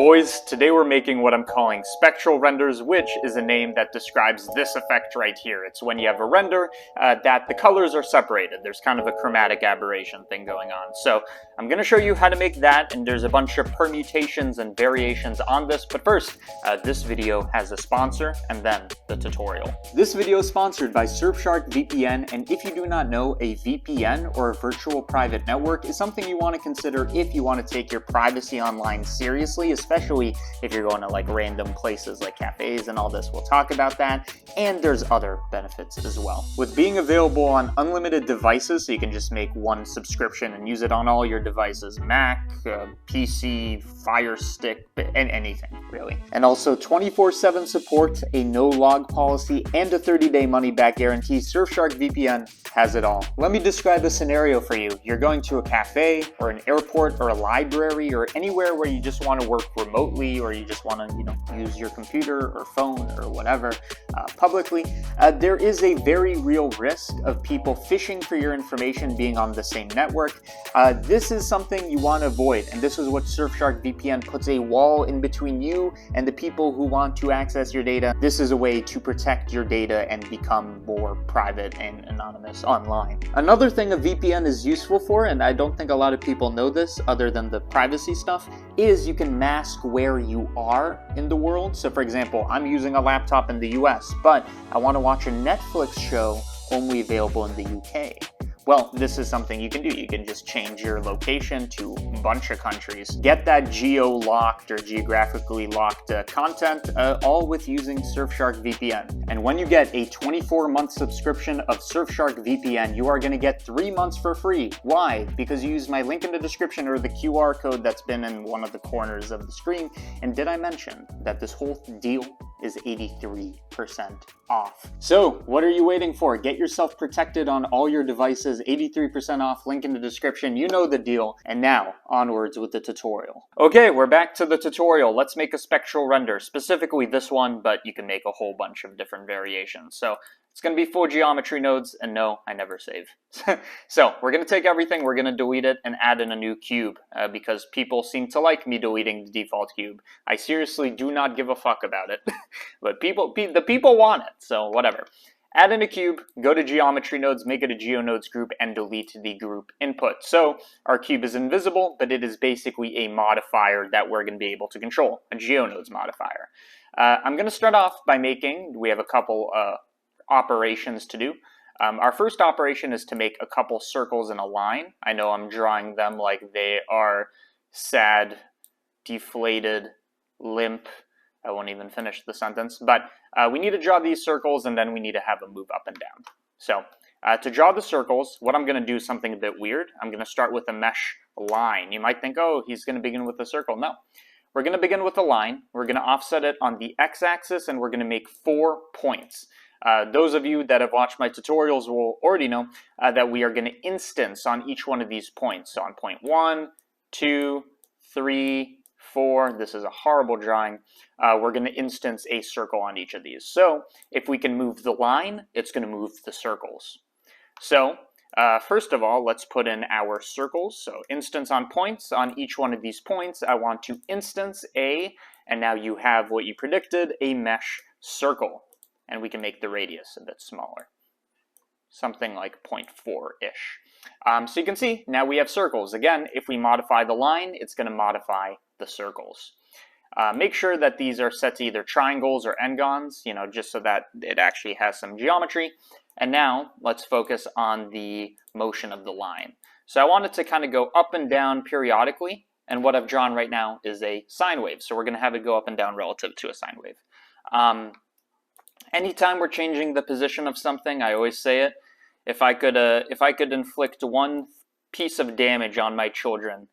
boys, today we're making what I'm calling spectral renders, which is a name that describes this effect right here. It's when you have a render that the colors are separated. There's kind of a chromatic aberration thing going on. So I'm going to show you how to make that, and there's a bunch of permutations and variations on this. But first, this video has a sponsor, and then the tutorial. This video is sponsored by Surfshark VPN, and if you do not know, a VPN, or a virtual private network, is something you want to consider if you want to take your privacy online seriously, especially if you're going to like random places like cafes and all this. We'll talk about that, and there's other benefits as well. With being available on unlimited devices, so you can just make one subscription and use it on all your devices, Mac, PC, Fire Stick, and anything really. And also 24/7 support, a no log policy, and a 30-day money-back guarantee. Surfshark VPN has it all. Let me describe a scenario for you. You're going to a cafe or an airport or a library or anywhere where you just want to work remotely, or you just want to, use your computer or phone or whatever publicly. There is a very real risk of people phishing for your information being on the same network. This is something you want to avoid, and this is what Surfshark VPN puts a wall in between you and the people who want to access your data. This is a way to protect your data and become more private and anonymous online. Another thing a VPN is useful for, and I don't think a lot of people know this other than the privacy stuff, is you can mask where you are in the world. So for example, I'm using a laptop in the US, but I want to watch a Netflix show only available in the UK. Well, this is something you can do. You can just change your location to a bunch of countries, get that geo-locked or geographically locked content, all with using Surfshark VPN. And when you get a 24-month subscription of Surfshark VPN, you are going to get 3 months for free. Why? Because you use my link in the description or the QR code that's been in one of the corners of the screen. And did I mention that this whole deal is 83% off? So what are you waiting for? Get yourself protected on all your devices. 83% off, link in the description. You know the deal. And now onwards with the tutorial. Okay, we're back to the tutorial. Let's make a spectral render, specifically this one, but you can make a whole bunch of different variations. So it's going to be 4 geometry nodes, and no, I never save. So we're going to take everything, we're going to delete it, and add in a new cube, because people seem to like me deleting the default cube. I seriously do not give a fuck about it, but the people want it, so whatever. Add in a cube, go to geometry nodes, make it a geonodes group, and delete the group input. So our cube is invisible, but it is basically a modifier that we're going to be able to control, a geonodes modifier. I'm going to start off by we have a couple operations to do. Our first operation is to make a couple circles in a line. I know I'm drawing them like they are sad, deflated, limp. I won't even finish the sentence, but we need to draw these circles, and then we need to have them move up and down. So to draw the circles, what I'm going to do is something a bit weird. I'm going to start with a mesh line. You might think, oh, he's going to begin with a circle. No, we're going to begin with a line. We're going to offset it on the x-axis, and we're going to make 4 points. Those of you that have watched my tutorials will already know that we are going to instance on each one of these points. So on point 1, 2, 3, 4, this is a horrible drawing, we're going to instance a circle on each of these. So if we can move the line, it's going to move the circles. So first of all, let's put in our circles. So instance on points. On each one of these points, I want to instance and now you have what you predicted, a mesh circle. And we can make the radius a bit smaller, something like 0.4-ish. So you can see, now we have circles. Again, if we modify the line, it's going to modify the circles. Make sure that these are set to either triangles or n-gons, just so that it actually has some geometry. And now, let's focus on the motion of the line. So I want it to kind of go up and down periodically, and what I've drawn right now is a sine wave. So we're going to have it go up and down relative to a sine wave. Anytime we're changing the position of something, I always say it, if I could inflict one piece of damage on my children,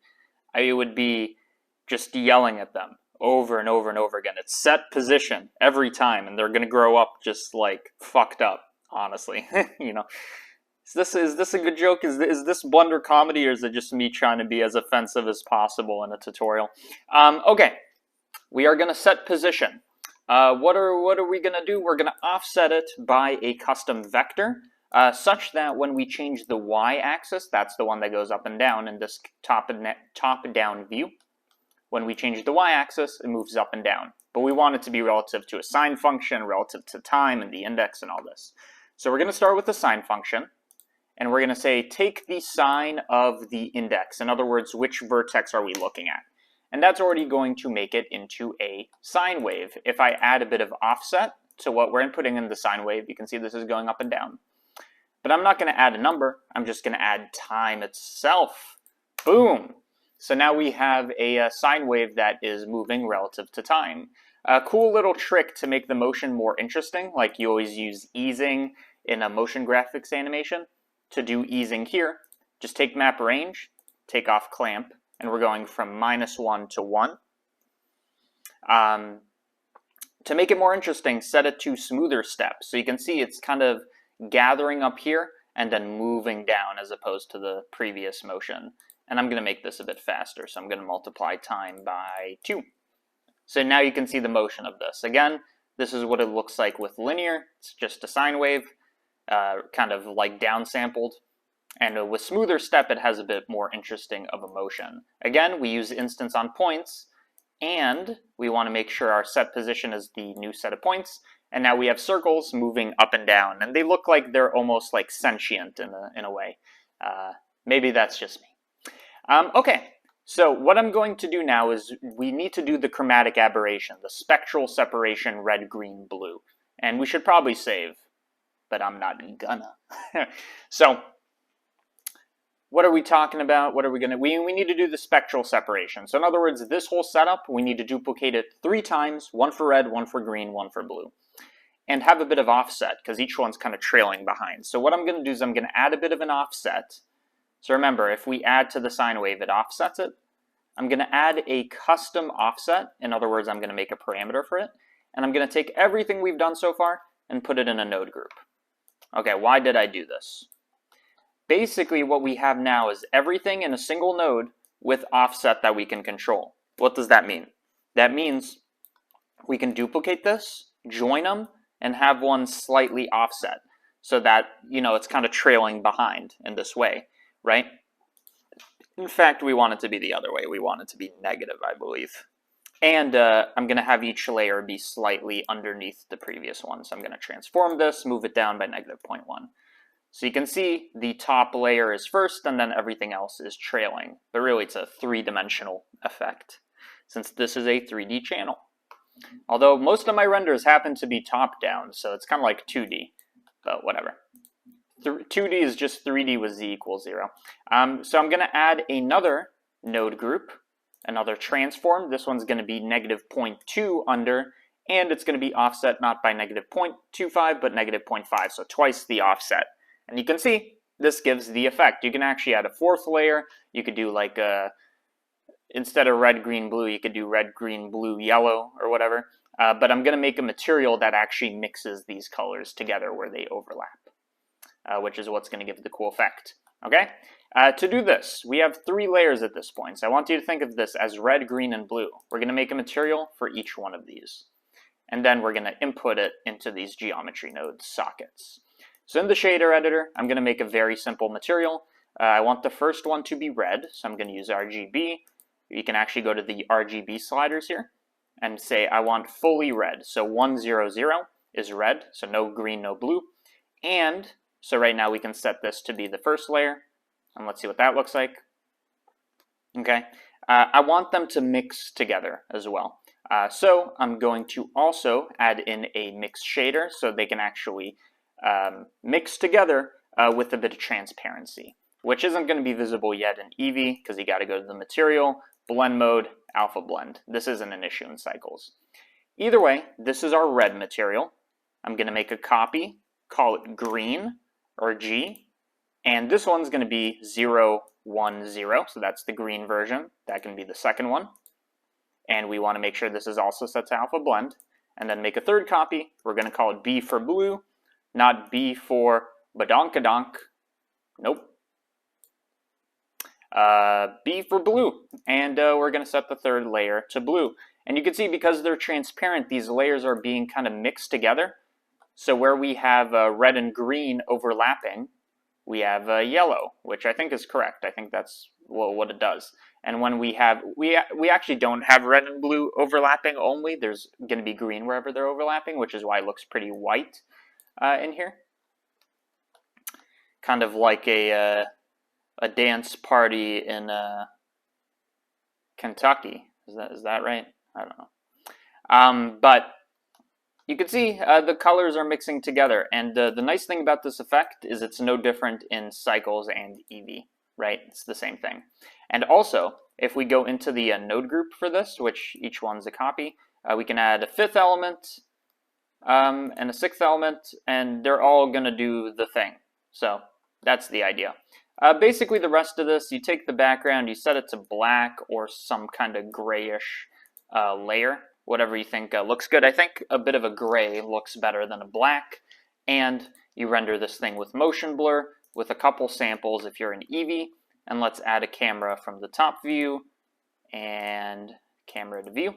it would be just yelling at them over and over and over again. It's set position every time, and they're going to grow up just like fucked up, honestly. Is this a good joke? Is this blunder comedy, or is it just me trying to be as offensive as possible in a tutorial? Okay, we are going to set position. What are we going to do? We're going to offset it by a custom vector, such that when we change the y-axis, that's the one that goes up and down in this top-down view, When we change the y-axis, it moves up and down. But we want it to be relative to a sine function, relative to time and the index and all this. So we're going to start with the sine function, and we're going to say take the sine of the index. In other words, which vertex are we looking at? And that's already going to make it into a sine wave. If I add a bit of offset to what we're inputting in the sine wave, you can see this is going up and down. But I'm not going to add a number, I'm just going to add time itself. Boom! So now we have a sine wave that is moving relative to time. A cool little trick to make the motion more interesting, like you always use easing in a motion graphics animation. To do easing here, just take map range, take off clamp, and we're going from -1 to 1. To make it more interesting, set it to smoother steps. So you can see it's kind of gathering up here and then moving down as opposed to the previous motion. And I'm going to make this a bit faster, so I'm going to multiply time by 2. So now you can see the motion of this. Again, this is what it looks like with linear. It's just a sine wave, kind of like downsampled. And with smoother step, it has a bit more interesting of a motion. Again, we use instance on points, and we want to make sure our set position is the new set of points. And now we have circles moving up and down, and they look like they're almost like sentient in a way. Maybe that's just me. Okay, so what I'm going to do now is we need to do the chromatic aberration, the spectral separation red, green, blue. And we should probably save, but I'm not gonna. So, what are we talking about? What are we gonna, we need to do the spectral separation. So in other words, this whole setup, we need to duplicate it 3 times, 1 for red, 1 for green, 1 for blue. And have a bit of offset, because each one's kind of trailing behind. So what I'm gonna do is I'm gonna add a bit of an offset. So remember, if we add to the sine wave, it offsets it. I'm going to add a custom offset. In other words, I'm going to make a parameter for it. And I'm going to take everything we've done so far and put it in a node group. Okay, why did I do this? Basically, what we have now is everything in a single node with offset that we can control. What does that mean? That means we can duplicate this, join them, and have one slightly offset so that, you know, it's kind of trailing behind in this way. Right? In fact, we want it to be the other way. We want it to be negative, I believe. And I'm going to have each layer be slightly underneath the previous one. So I'm going to transform this, move it down by -0.1. So you can see the top layer is first, and then everything else is trailing. But really, it's a 3-dimensional effect, since this is a 3D channel. Although most of my renders happen to be top-down, so it's kind of like 2D, but whatever. 2D is just 3D with z equals 0. So I'm going to add another node group, another transform. This one's going to be -0.2 under, and it's going to be offset not by -0.25, but -0.5, so twice the offset. And you can see, this gives the effect. You can actually add a 4th layer. You could do like instead of red, green, blue, you could do red, green, blue, yellow, or whatever. But I'm going to make a material that actually mixes these colors together where they overlap. Which is what's going to give the cool effect. Okay? To do this, we have 3 layers at this point. So I want you to think of this as red, green, and blue. We're going to make a material for each one of these. And then we're going to input it into these geometry node sockets. So in the shader editor, I'm going to make a very simple material. I want the first one to be red, so I'm going to use RGB. You can actually go to the RGB sliders here and say I want fully red. So 100 is red, so no green, no blue. And so right now we can set this to be the first layer, and let's see what that looks like. Okay, I want them to mix together as well. So I'm going to also add in a mix shader so they can actually mix together with a bit of transparency, which isn't going to be visible yet in Eevee because you got to go to the material, blend mode, alpha blend. This isn't an issue in cycles. Either way, this is our red material. I'm going to make a copy, call it green, or G, and this one's going to be 0, 1, 0, so that's the green version. That can be the second one, and we want to make sure this is also set to alpha blend, and then make a third copy. We're going to call it B for blue, not B for badonkadonk, nope, B for blue, and we're going to set the third layer to blue. And you can see because they're transparent, these layers are being kind of mixed together. So where we have red and green overlapping, we have yellow, which I think is correct. I think that's what it does. And when we actually don't have red and blue overlapping only. There's going to be green wherever they're overlapping, which is why it looks pretty white in here. Kind of like a dance party in Kentucky. Is that right? I don't know. But you can see the colors are mixing together, and the nice thing about this effect is it's no different in cycles and Eevee, right? It's the same thing. And also, if we go into the node group for this, which each one's a copy, we can add a 5th element and a 6th element, and they're all going to do the thing. So that's the idea. Basically, the rest of this, you take the background, you set it to black or some kind of grayish layer, whatever you think looks good. I think a bit of a gray looks better than a black, and you render this thing with motion blur with a couple samples if you're an Eevee, and let's add a camera from the top view and camera to view.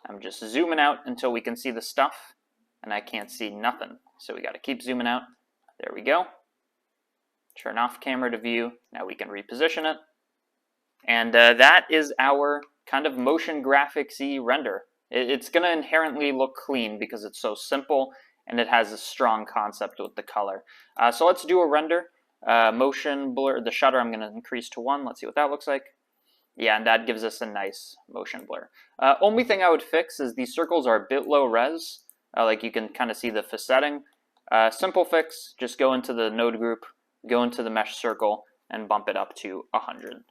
I'm just zooming out until we can see the stuff, and I can't see nothing, so we got to keep zooming out. There we go. Turn off camera to view. Now we can reposition it. And that is our kind of motion graphics-y render. It's going to inherently look clean because it's so simple and it has a strong concept with the color. So let's do a render. Motion blur, the shutter I'm going to increase to 1. Let's see what that looks like. Yeah, and that gives us a nice motion blur. Only thing I would fix is these circles are a bit low res. Like you can kind of see the facetting. Simple fix, just go into the node group, go into the mesh circle, and bump it up to 100.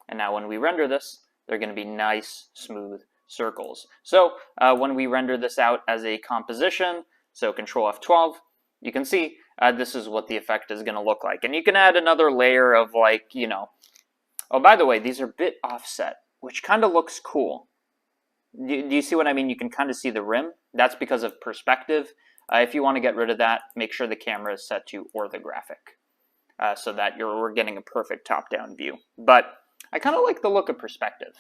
And now when we render this, they're going to be nice, smooth circles. So when we render this out as a composition, so Control F12, you can see this is what the effect is going to look like. And you can add another layer of like, you know, oh, by the way, these are bit offset, which kind of looks cool. Do you see what I mean? You can kind of see the rim. That's because of perspective. If you want to get rid of that, make sure the camera is set to orthographic so that we're getting a perfect top-down view. But I kind of like the look of perspective.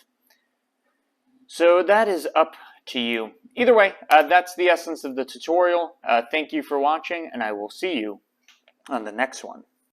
So that is up to you. Either way, that's the essence of the tutorial. Thank you for watching, and I will see you on the next one.